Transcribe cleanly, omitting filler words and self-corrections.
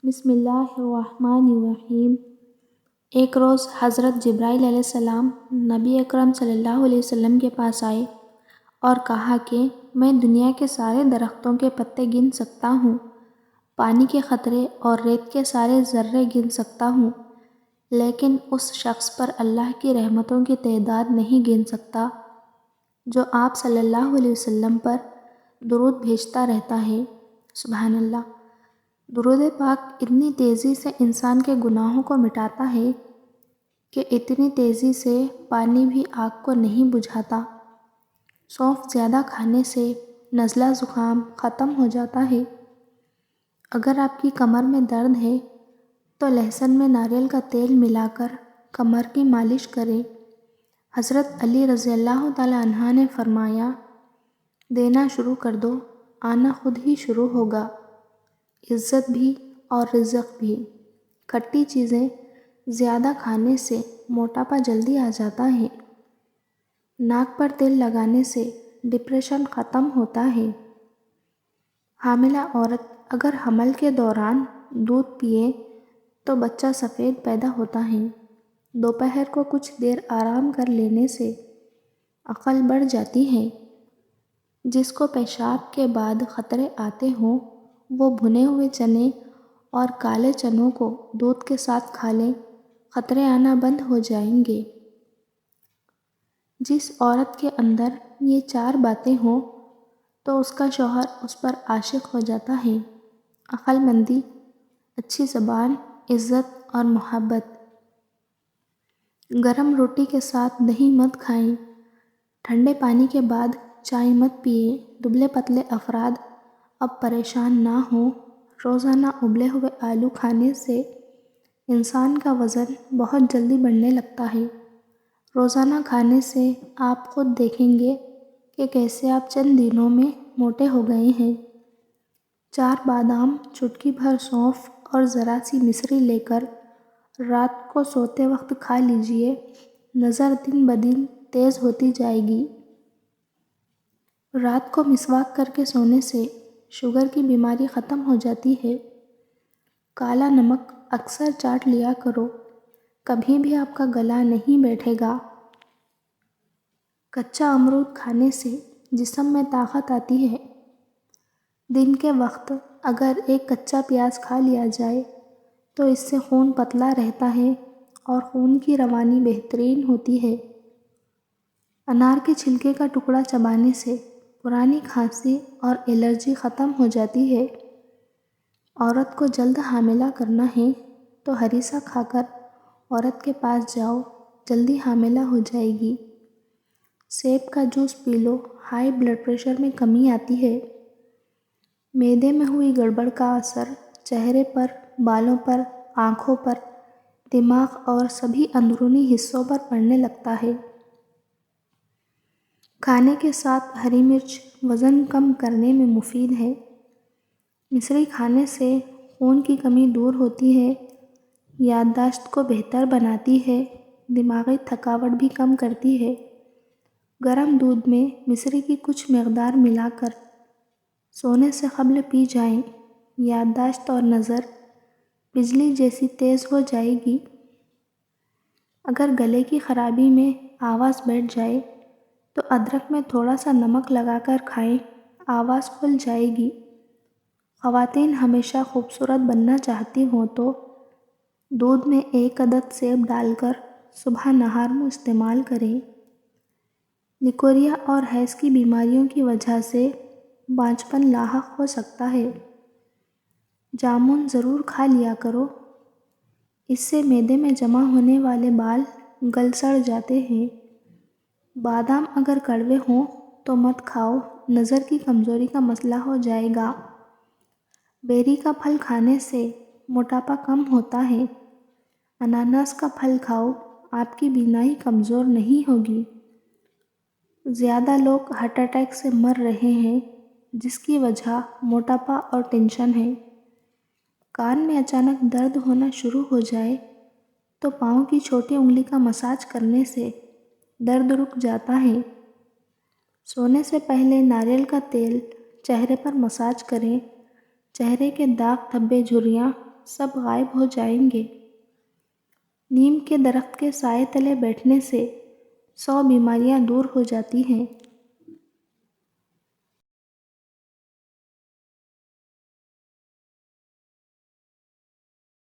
بسم اللہ الرحمن الرحیم۔ ایک روز حضرت جبرائیل علیہ السلام نبی اکرم صلی اللہ علیہ وسلم کے پاس آئے اور کہا کہ میں دنیا کے سارے درختوں کے پتے گن سکتا ہوں، پانی کے قطرے اور ریت کے سارے ذرے گن سکتا ہوں، لیکن اس شخص پر اللہ کی رحمتوں کی تعداد نہیں گن سکتا جو آپ صلی اللہ علیہ وسلم پر درود بھیجتا رہتا ہے۔ سبحان اللہ۔ درود پاک اتنی تیزی سے انسان کے گناہوں کو مٹاتا ہے کہ اتنی تیزی سے پانی بھی آگ کو نہیں بجھاتا۔ سونف زیادہ کھانے سے نزلہ زکام ختم ہو جاتا ہے۔ اگر آپ کی کمر میں درد ہے تو لہسن میں ناریل کا تیل ملا کر کمر کی مالش کریں۔ حضرت علی رضی اللہ تعالی عنہ نے فرمایا، دینا شروع کر دو، آنا خود ہی شروع ہوگا، عزت بھی اور رزق بھی۔ کھٹی چیزیں زیادہ کھانے سے موٹاپا جلدی آ جاتا ہے۔ ناک پر تیل لگانے سے ڈپریشن ختم ہوتا ہے۔ حاملہ عورت اگر حمل کے دوران دودھ پیے تو بچہ سفید پیدا ہوتا ہے۔ دوپہر کو کچھ دیر آرام کر لینے سے عقل بڑھ جاتی ہے۔ جس کو پیشاب کے بعد قطرے آتے ہوں وہ بھنے ہوئے چنے اور کالے چنوں کو دودھ کے ساتھ کھا لیں، قطرے آنا بند ہو جائیں گے۔ جس عورت کے اندر یہ 4 باتیں ہوں تو اس کا شوہر اس پر عاشق ہو جاتا ہے۔ عقل مندی، اچھی زبان، عزت اور محبت۔ گرم روٹی کے ساتھ دہی مت کھائیں، ٹھنڈے پانی کے بعد چائے مت پیئیں۔ دبلے پتلے افراد اب پریشان نہ ہوں۔ روزانہ ابلے ہوئے آلو کھانے سے انسان کا وزن بہت جلدی بڑھنے لگتا ہے۔ روزانہ کھانے سے آپ خود دیکھیں گے کہ کیسے آپ چند دنوں میں موٹے ہو گئے ہیں۔ 4 بادام، چٹکی بھر سونف اور ذرا سی مصری لے کر رات کو سوتے وقت کھا لیجئے، نظر دن بدن تیز ہوتی جائے گی۔ رات کو مسواک کر کے سونے سے شوگر کی بیماری ختم ہو جاتی ہے۔ کالا نمک اکثر چاٹ لیا کرو، کبھی بھی آپ کا گلا نہیں بیٹھے گا۔ کچا امرود کھانے سے جسم میں طاقت آتی ہے۔ دن کے وقت اگر ایک کچا پیاز کھا لیا جائے تو اس سے خون پتلا رہتا ہے اور خون کی روانی بہترین ہوتی ہے۔ انار کے چھلکے کا ٹکڑا چبانے سے پرانی کھانسی اور الرجی ختم ہو جاتی ہے۔ عورت کو جلد حاملہ کرنا ہے تو ہریسہ کھا کر عورت کے پاس جاؤ، جلدی حاملہ ہو جائے گی۔ سیب کا جوس پی لو، ہائی بلڈ پریشر میں کمی آتی ہے۔ معدے میں ہوئی گڑبڑ کا اثر چہرے پر، بالوں پر، آنکھوں پر، دماغ اور سبھی اندرونی حصوں پر پڑنے لگتا ہے۔ کھانے کے ساتھ ہری مرچ وزن کم کرنے میں مفید ہے۔ مصری کھانے سے خون کی کمی دور ہوتی ہے، یادداشت کو بہتر بناتی ہے، دماغی تھکاوٹ بھی کم کرتی ہے۔ گرم دودھ میں مصری کی کچھ مقدار ملا کر سونے سے قبل پی جائیں، یادداشت اور نظر بجلی جیسی تیز ہو جائے گی۔ اگر گلے کی خرابی میں آواز بیٹھ جائے تو ادرک میں تھوڑا سا نمک لگا کر کھائیں، آواز کھل جائے گی۔ خواتین ہمیشہ خوبصورت بننا چاہتی ہوں تو دودھ میں 1 عدد سیب ڈال کر صبح نہار میں استعمال کریں۔ لیکوریا اور حیض کی بیماریوں کی وجہ سے بانجھپن لاحق ہو سکتا ہے۔ جامن ضرور کھا لیا کرو، اس سے معدے میں جمع ہونے والے بال گل سڑ جاتے ہیں۔ بادام اگر کڑوے ہوں تو مت کھاؤ، نظر کی کمزوری کا مسئلہ ہو جائے گا۔ بیری کا پھل کھانے سے موٹاپا کم ہوتا ہے۔ اناناس کا پھل کھاؤ، آپ کی بینائی کمزور نہیں ہوگی۔ زیادہ لوگ ہارٹ اٹیک سے مر رہے ہیں جس کی وجہ موٹاپا اور ٹینشن ہے۔ کان میں اچانک درد ہونا شروع ہو جائے تو پاؤں کی چھوٹی انگلی کا مساج کرنے سے درد رک جاتا ہے۔ سونے سے پہلے ناریل کا تیل چہرے پر مساج کریں، چہرے کے داغ دھبے جھریاں سب غائب ہو جائیں گے۔ نیم کے درخت کے سائے تلے بیٹھنے سے 100 بیماریاں دور ہو جاتی ہیں۔